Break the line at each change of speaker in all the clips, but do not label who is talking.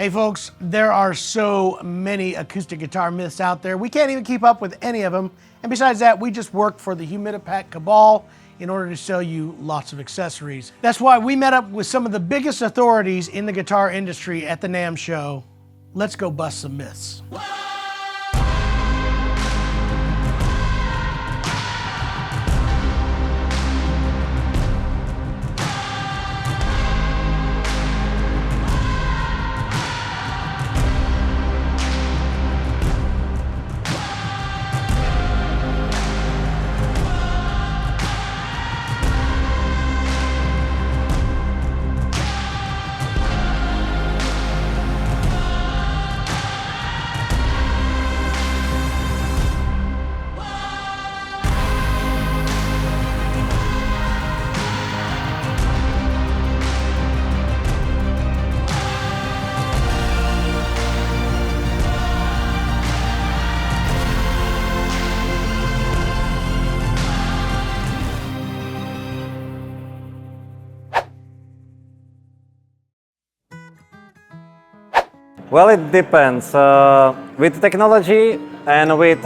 Hey folks, there are so many acoustic guitar myths out there, we can't even keep up with any of them. And besides that, we just work for the Humidipack cabal in order to sell you lots of accessories. That's why we met up with some of the biggest authorities in the guitar industry at the Namm show. Let's go bust some myths.
Well, it depends. With technology and with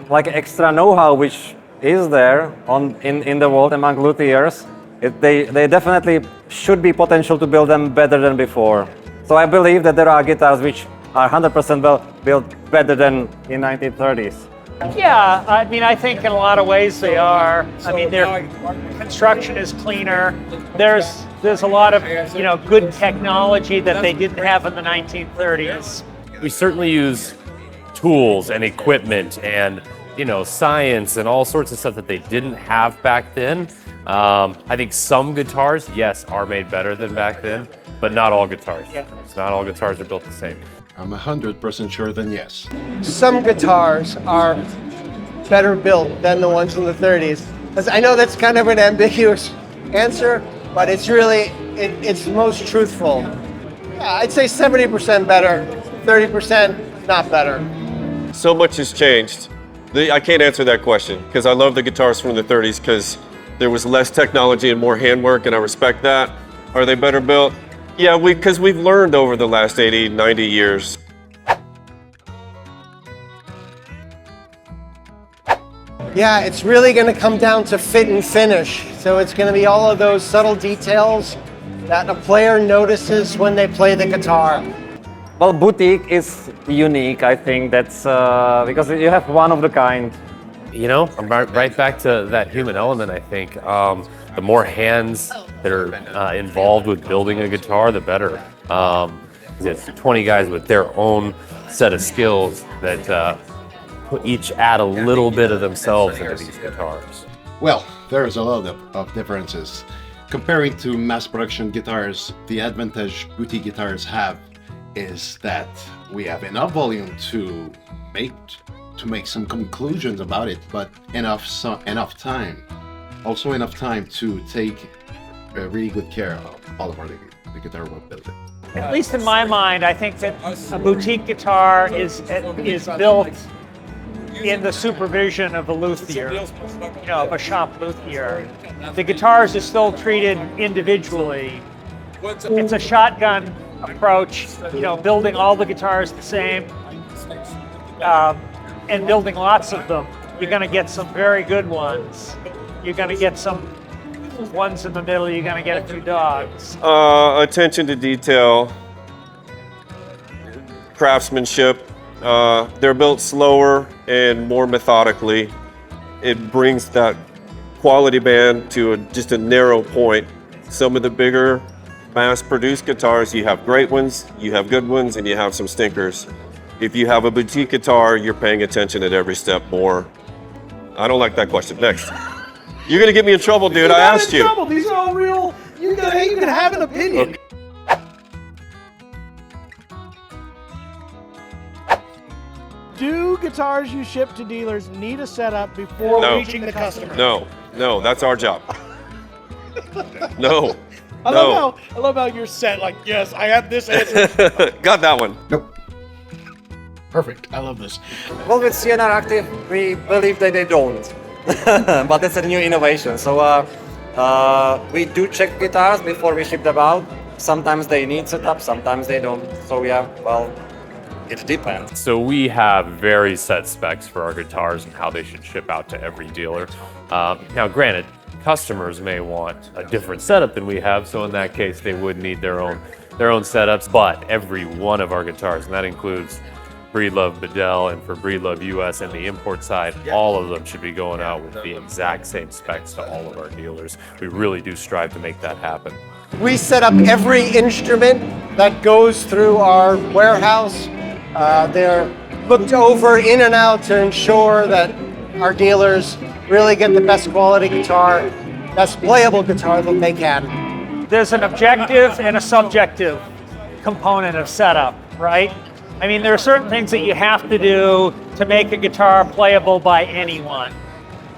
like extra know-how which is there in the world among luthiers, they definitely should be potential to build them better than before. So I believe that there are guitars which are 100% built better than in 1930s.
Yeah, I mean, I think in a lot of ways they are. I mean, their construction is cleaner. There's a lot of, good technology that they didn't have in the 1930s.
We certainly use tools and equipment and, science and all sorts of stuff that they didn't have back then. I think some guitars, yes, are made better than back then, but not all guitars.
Yeah.
Not all guitars are built the same.
I'm 100% sure then yes.
Some guitars are better built than the ones in the 30s. I know that's kind of an ambiguous answer, but it's really, it's most truthful. Yeah, I'd say 70% better, 30% not better.
So much has changed. I can't answer that question because I love the guitars from the 30s because there was less technology and more handwork, and I respect that. Are they better built? Yeah, because we've learned over the last 80, 90 years.
Yeah, it's really going to come down to fit and finish. So it's going to be all of those subtle details that a player notices when they play the guitar.
Well, boutique is unique, I think. That's because you have one of the kind.
I'm right back to that human element, I think. The more hands that are involved with building a guitar, the better. It's 20 guys with their own set of skills that each add a little bit of themselves into these guitars.
Well, there's a lot of differences. Comparing to mass production guitars, the advantage boutique guitars have is that we have enough volume to make some conclusions about it, but enough time. Also enough time to take a really good care of all of the guitar we're building.
At least in my mind, I think that a boutique guitar is built in the supervision of a luthier, of a Shoppe luthier. The guitars are still treated individually. It's a shotgun approach, building all the guitars the same, and building lots of them. You're going to get some very good ones. You're going to get some ones in the middle. You're going to get a few dogs.
Attention to detail, craftsmanship. They're built slower and more methodically. It brings that quality band to just a narrow point. Some of the bigger mass-produced guitars, you have great ones, you have good ones, and you have some stinkers. If you have a boutique guitar, you're paying attention at every step more. I don't like that question. Next. You're gonna get me in trouble, dude. I asked you.
Trouble. These are all real. You can have an opinion.
Okay.
Do guitars you ship to dealers need a setup before reaching the customer?
No, that's our job. No.
I love how you're set. Like, yes, I have this answer.
Got that one.
Nope. Perfect. I love this.
Well, with CNR Active, we believe that they don't. But it's a new innovation. So we do check guitars before we ship them out. sometimes they need setup, sometimes they don't. So yeah, well, it depends.
So we have very set specs for our guitars and how they should ship out to every dealer. Now, granted, customers may want a different setup than we have, so in that case, they would need their own setups. But every one of our guitars, and that includes Breedlove Bedell and for Breedlove US and the import side, all of them should be going out with the exact same specs to all of our dealers. We really do strive to make that happen.
We set up every instrument that goes through our warehouse. They're looked over in and out to ensure that our dealers really get the best quality guitar, best playable guitar that they can.
There's an objective and a subjective component of setup, right? I mean, there are certain things that you have to do to make a guitar playable by anyone.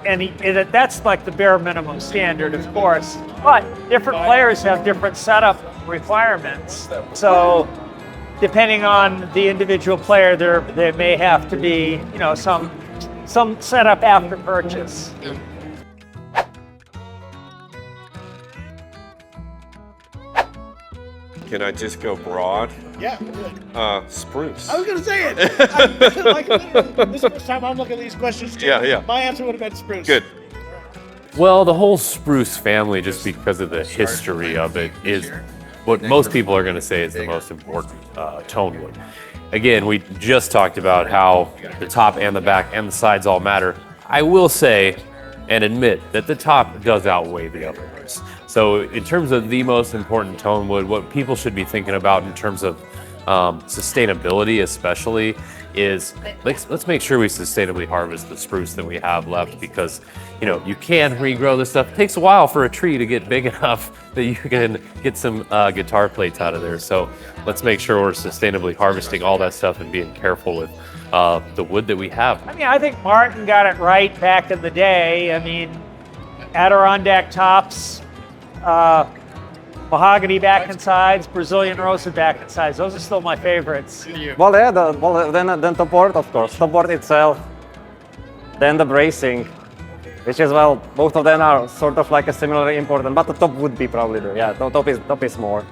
And that's like the bare minimum standard, of course. But different players have different setup requirements. So depending on the individual player, there may have to be, you know, some setup after purchase.
Can I just go broad?
Yeah.
Spruce.
I was gonna say it. Like, this is the first time I'm looking at these questions too.
Yeah.
My answer would have been spruce.
Good.
Well, the whole spruce family, just because of the history of it, is what most people are going to say is the most important Tonewood. Again, we just talked about how the top and the back and the sides all matter. I will say and admit that the top does outweigh the others. So in terms of the most important Tonewood, what people should be thinking about in terms of sustainability especially is let's make sure we sustainably harvest the spruce that we have left, because you know you can regrow this stuff. It takes a while for a tree to get big enough that you can get some guitar plates out of there. So let's make sure we're sustainably harvesting all that stuff and being careful with the wood that we have.
I mean, I think Martin got it right back in the day. I mean, Adirondack tops, mahogany back and sides, Brazilian rosewood back and sides. Those are still my favorites.
Well, yeah, then the port, of course, the port itself, then the bracing, which is, well, both of them are sort of like a similarly important, but the top would be probably the, yeah, the top is more.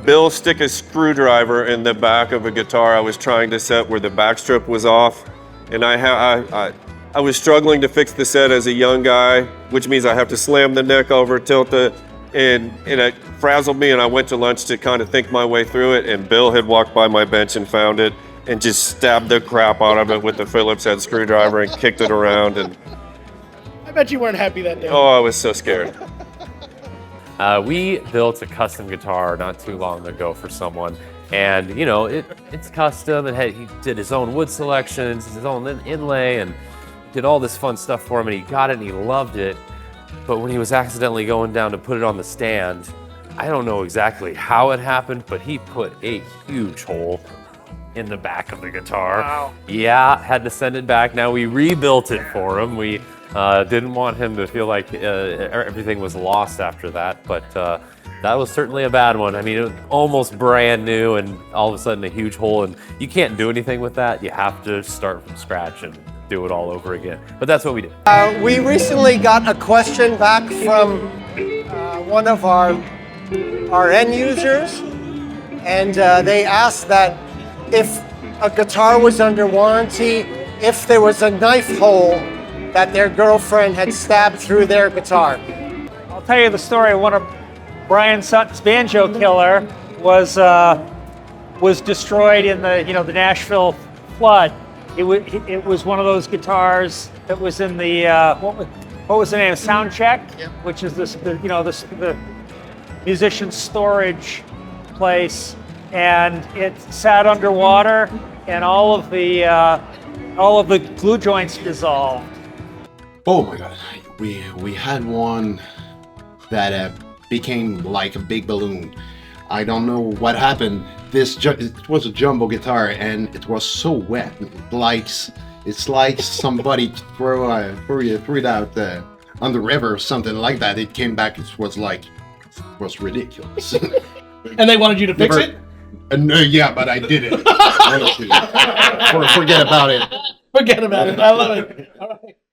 Bill stick a screwdriver in the back of a guitar I was trying to set where the backstrip was off, and I was struggling to fix the set as a young guy, which means I have to slam the neck over, tilt it, and it frazzled me, and I went to lunch to kind of think my way through it, and Bill had walked by my bench and found it and just stabbed the crap out of it with the Phillips head screwdriver and kicked it around. And
I bet you weren't happy that day.
oh, I was so scared.
We built a custom guitar not too long ago for someone, and you know it's custom. He did his own wood selections, his own inlay, and did all this fun stuff for him, and he got it and he loved it. But when he was accidentally going down to put it on the stand, I don't know exactly how it happened, but he put a huge hole in the back of the guitar.
Wow.
Yeah, had to send it back. Now we rebuilt it for him. We didn't want him to feel like everything was lost after that, but that was certainly a bad one. I mean, it was almost brand new, and all of a sudden a huge hole, and you can't do anything with that. You have to start from scratch and do it all over again. But that's what we did.
We recently got a question back from one of our end users, and they asked that if a guitar was under warranty, if there was a knife hole that their girlfriend had stabbed through their guitar.
I'll tell you the story. One of Brian Sutton's Banjo Killer was destroyed in the Nashville flood. It was one of those guitars that was in the what was the name? Soundcheck, which is the musician's storage place, and it sat underwater, and all of the glue joints dissolved.
Oh my god, we had one that became like a big balloon. I don't know what happened. It was a jumbo guitar, and it was so wet. It's like somebody threw it out on the river or something like that. It came back. It was ridiculous.
And they wanted you to fix it?
Yeah, but I did it. Honestly. Forget about it.
Forget about it. I love it. All right.